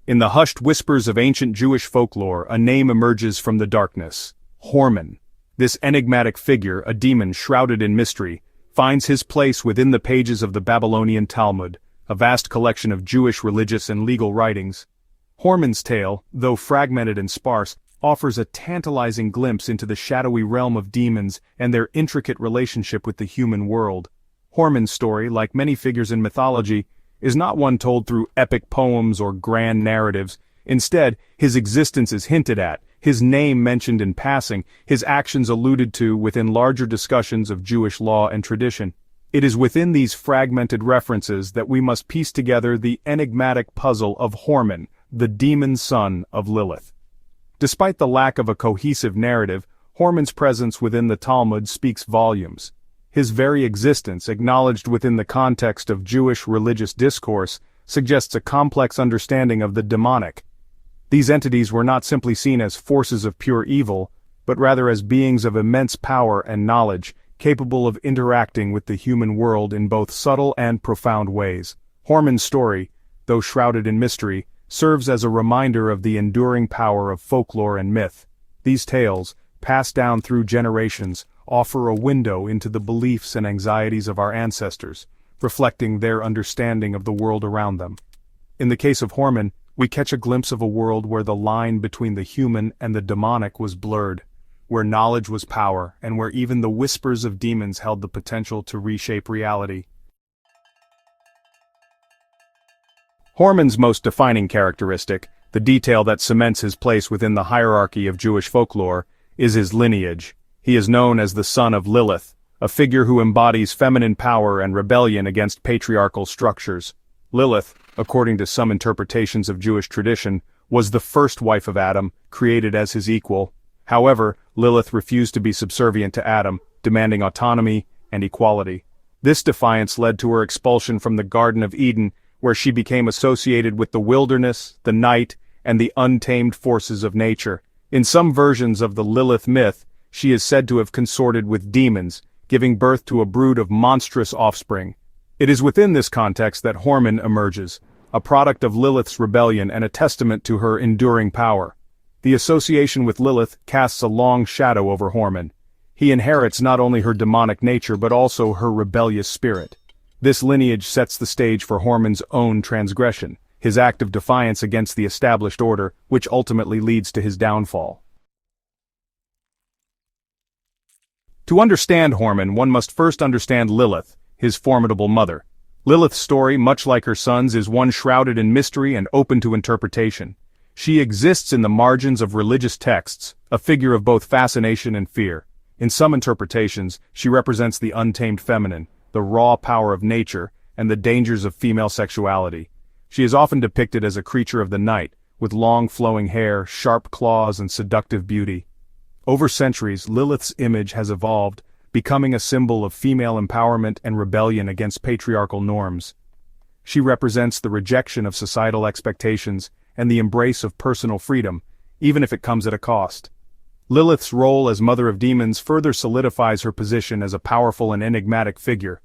In the hushed whispers of ancient Jewish folklore, a name emerges from the darkness: Hormin. This enigmatic figure, a demon shrouded in mystery, finds his place within the pages of the Babylonian Talmud, a vast collection of Jewish religious and legal writings. Hormin's tale, though fragmented and sparse, offers a tantalizing glimpse into the shadowy realm of demons and their intricate relationship with the human world. Hormin's story, like many figures in mythology, is not one told through epic poems or grand narratives. Instead, his existence is hinted at, his name mentioned in passing, his actions alluded to within larger discussions of Jewish law and tradition. It is within these fragmented references that we must piece together the enigmatic puzzle of Hormin, the demon son of Lilith. Despite the lack of a cohesive narrative, Hormin's presence within the Talmud speaks volumes. His very existence, acknowledged within the context of Jewish religious discourse, suggests a complex understanding of the demonic. These entities were not simply seen as forces of pure evil, but rather as beings of immense power and knowledge, capable of interacting with the human world in both subtle and profound ways. Hormin's story, though shrouded in mystery, serves as a reminder of the enduring power of folklore and myth. These tales, passed down through generations, offer a window into the beliefs and anxieties of our ancestors, reflecting their understanding of the world around them. In the case of Hormin, we catch a glimpse of a world where the line between the human and the demonic was blurred, where knowledge was power, and where even the whispers of demons held the potential to reshape reality. Hormin's most defining characteristic, the detail that cements his place within the hierarchy of Jewish folklore, is his lineage. He is known as the son of Lilith, a figure who embodies feminine power and rebellion against patriarchal structures. Lilith, according to some interpretations of Jewish tradition, was the first wife of Adam, created as his equal. However, Lilith refused to be subservient to Adam, demanding autonomy and equality. This defiance led to her expulsion from the Garden of Eden, where she became associated with the wilderness, the night, and the untamed forces of nature. In some versions of the Lilith myth, she is said to have consorted with demons, giving birth to a brood of monstrous offspring. It is within this context that Hormin emerges, a product of Lilith's rebellion and a testament to her enduring power. The association with Lilith casts a long shadow over Hormin. He inherits not only her demonic nature but also her rebellious spirit. This lineage sets the stage for Hormin's own transgression, his act of defiance against the established order, which ultimately leads to his downfall. To understand Hormin, one must first understand Lilith, his formidable mother. Lilith's story, much like her son's, is one shrouded in mystery and open to interpretation. She exists in the margins of religious texts, a figure of both fascination and fear. In some interpretations, she represents the untamed feminine, the raw power of nature, and the dangers of female sexuality. She is often depicted as a creature of the night, with long flowing hair, sharp claws, and seductive beauty. Over centuries, Lilith's image has evolved, becoming a symbol of female empowerment and rebellion against patriarchal norms. She represents the rejection of societal expectations and the embrace of personal freedom, even if it comes at a cost. Lilith's role as Mother of Demons further solidifies her position as a powerful and enigmatic figure.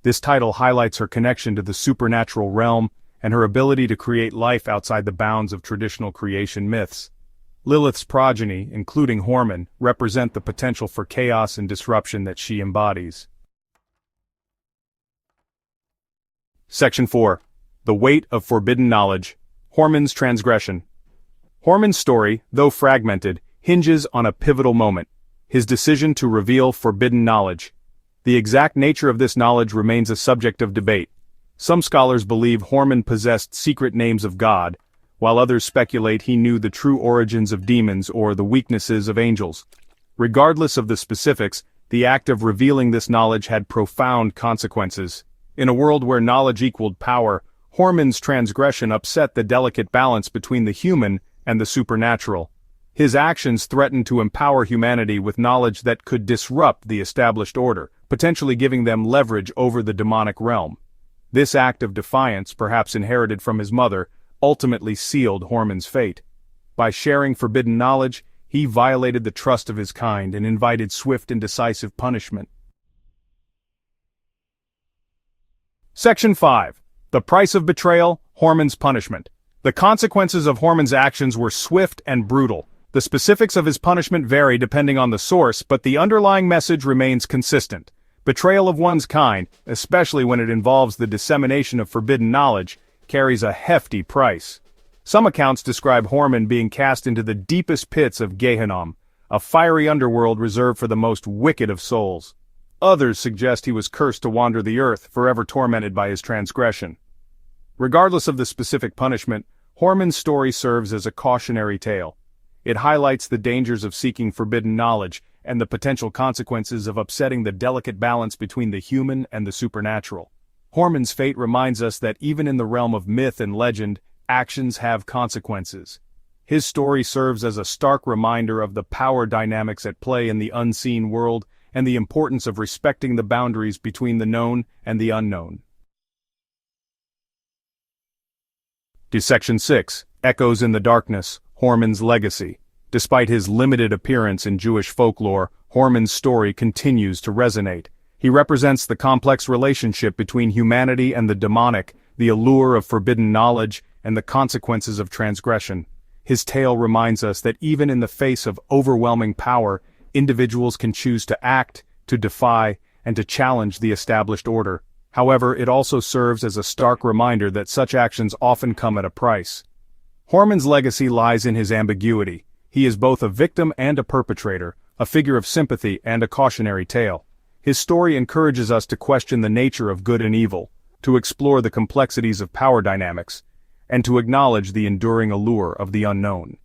This title highlights her connection to the supernatural realm and her ability to create life outside the bounds of traditional creation myths. Lilith's progeny, including Hormin, represent the potential for chaos and disruption that she embodies. Section 4. The Weight of Forbidden Knowledge. Hormin's Transgression. Hormin's story, though fragmented, hinges on a pivotal moment: his decision to reveal forbidden knowledge. The exact nature of this knowledge remains a subject of debate. Some scholars believe Hormin possessed secret names of God, while others speculate he knew the true origins of demons or the weaknesses of angels. Regardless of the specifics, the act of revealing this knowledge had profound consequences. In a world where knowledge equaled power, Hormin's transgression upset the delicate balance between the human and the supernatural. His actions threatened to empower humanity with knowledge that could disrupt the established order, potentially giving them leverage over the demonic realm. This act of defiance, perhaps inherited from his mother, ultimately sealed Hormin's fate. By sharing forbidden knowledge, he violated the trust of his kind and invited swift and decisive punishment. Section 5. The Price of Betrayal, Hormin's Punishment. The consequences of Hormon's actions were swift and brutal. The specifics of his punishment vary depending on the source, but the underlying message remains consistent. Betrayal of one's kind, especially when it involves the dissemination of forbidden knowledge, carries a hefty price. Some accounts describe Hormin being cast into the deepest pits of Gehenna, a fiery underworld reserved for the most wicked of souls. Others suggest he was cursed to wander the earth, forever tormented by his transgression. Regardless of the specific punishment, Hormin's story serves as a cautionary tale. It highlights the dangers of seeking forbidden knowledge and the potential consequences of upsetting the delicate balance between the human and the supernatural. Hormin's fate reminds us that even in the realm of myth and legend, actions have consequences. His story serves as a stark reminder of the power dynamics at play in the unseen world and the importance of respecting the boundaries between the known and the unknown. Section 6. Echoes in the Darkness, Hormin's Legacy. Despite his limited appearance in Jewish folklore, Hormin's story continues to resonate. He represents the complex relationship between humanity and the demonic, the allure of forbidden knowledge, and the consequences of transgression. His tale reminds us that even in the face of overwhelming power, individuals can choose to act, to defy, and to challenge the established order. However, it also serves as a stark reminder that such actions often come at a price. Hormin's legacy lies in his ambiguity. He is both a victim and a perpetrator, a figure of sympathy and a cautionary tale. His story encourages us to question the nature of good and evil, to explore the complexities of power dynamics, and to acknowledge the enduring allure of the unknown.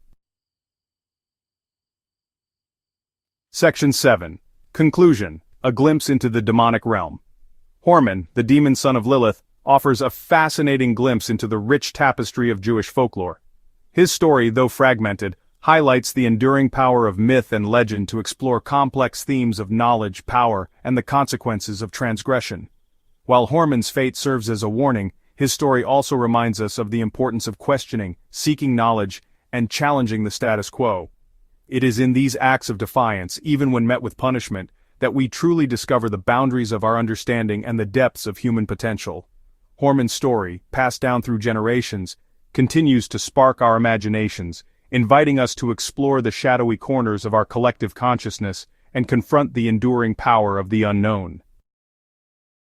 Section 7. Conclusion. A glimpse into the demonic realm. Hormin, the Demon Son of Lilith, offers a fascinating glimpse into the rich tapestry of Jewish folklore. His story, though fragmented, highlights the enduring power of myth and legend to explore complex themes of knowledge, power, and the consequences of transgression. While Hormin's fate serves as a warning, his story also reminds us of the importance of questioning, seeking knowledge, and challenging the status quo. It is in these acts of defiance, even when met with punishment, that we truly discover the boundaries of our understanding and the depths of human potential. Hormin's story, passed down through generations, continues to spark our imaginations, inviting us to explore the shadowy corners of our collective consciousness and confront the enduring power of the unknown.